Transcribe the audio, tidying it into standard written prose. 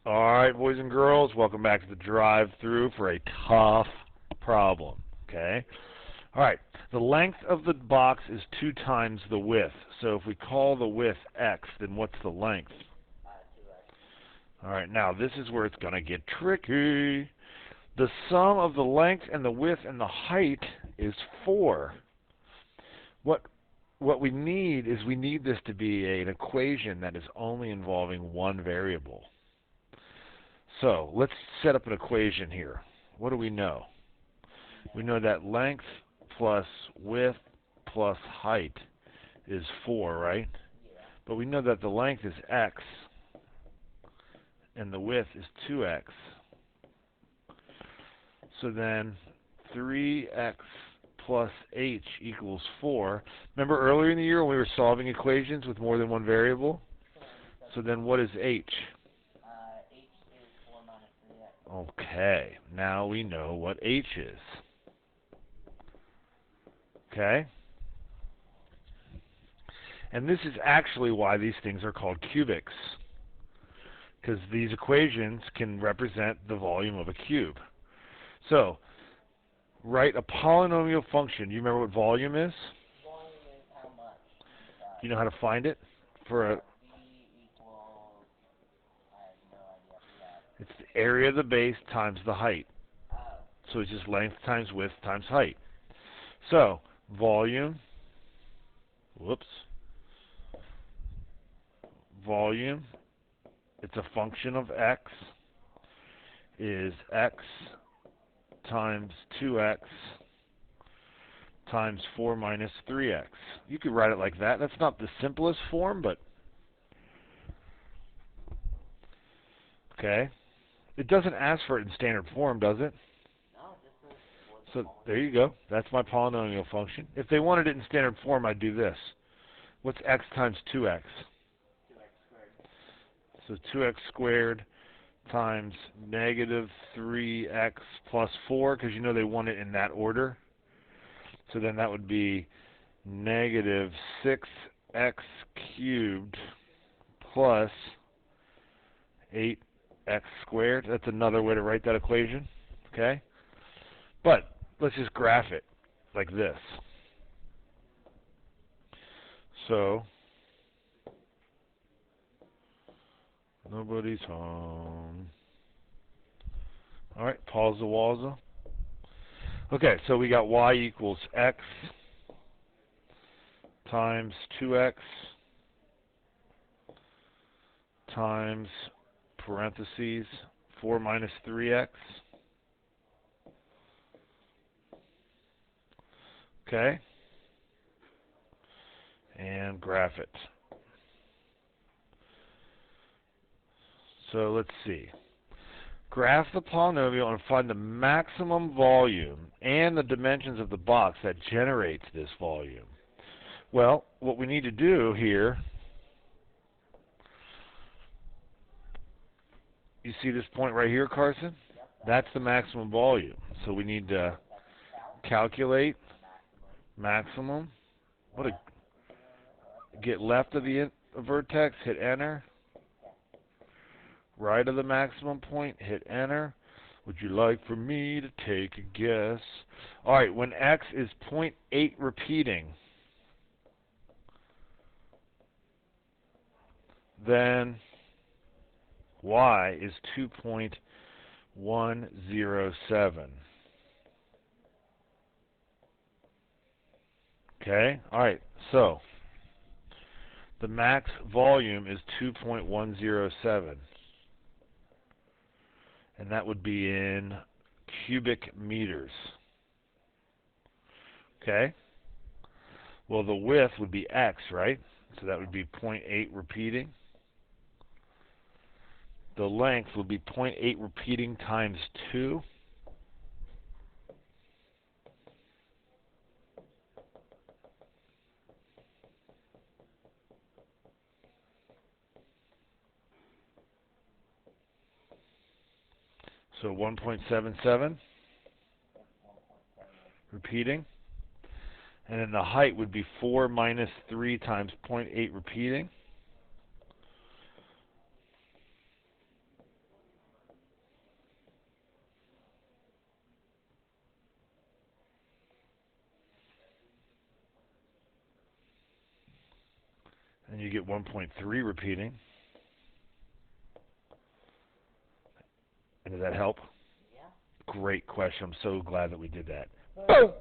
Alright, boys and girls, welcome back to the drive-through for a tough problem. Okay? Alright, the length of the box is 2 times the width. So if we call the width x, then what's the length? 2x. Alright, now this is where it's going to get tricky. The sum of the length and the width and the height is 4. What we need is we need this to be an equation that is only involving one variable. So let's set up an equation here. What do we know? We know that length plus width plus height is 4, right? Yeah. But we know that the length is x and the width is 2x. So then 3x plus h equals 4. Remember earlier in the year when we were solving equations with more than one variable? So then what is h? H is 4 minus 3x. Okay, now we know what h is. Okay? And this is actually why these things are called cubics. Because these equations can represent the volume of a cube. So, write a polynomial function. You remember what volume is? Volume is how much? You know how to find it? For a, V equals, I have no idea. Yeah. it's the area of the base times the height. Oh. So it's just length times width times height. So, volume, volume, it's a function of x, is x times 2x times 4 minus 3x. You could write it like that. That's not the simplest form, but okay. It doesn't ask for it in standard form, does it? No, just So there you go. That's my polynomial function. If they wanted it in standard form, I'd do this. What's x times 2x? 2x squared. So 2x squared times negative 3x plus 4, because you know they want it in that order. So then that would be negative 6x cubed plus 8x squared. That's another way to write that equation. Okay? But let's just graph it like this. So, nobody's home. Alright, pause the wazza. Okay, so we got y equals x times 2x times parentheses 4 minus 3x. Okay? And graph it. So let's see. Graph the polynomial and find the maximum volume and the dimensions of the box that generates this volume. Well, what we need to do here, you see this point right here, Carson? That's the maximum volume. So we need to calculate maximum. Get left of the vertex, hit enter. Right of the maximum point, hit enter. Would you like for me to take a guess? Alright, when x is 0.8 repeating, then y is 2.107. Okay? Alright, so the max volume is 2.107. And that would be in cubic meters. Okay? Well, the width would be x, right? So that would be 0.8 repeating. The length would be 0.8 repeating times 2. So 1.77 repeating. And then the height would be 4 minus 3 times 0.8 repeating. And you get 1.3 repeating. And does that help? Yeah. Great question. I'm so glad that we did that. Boom!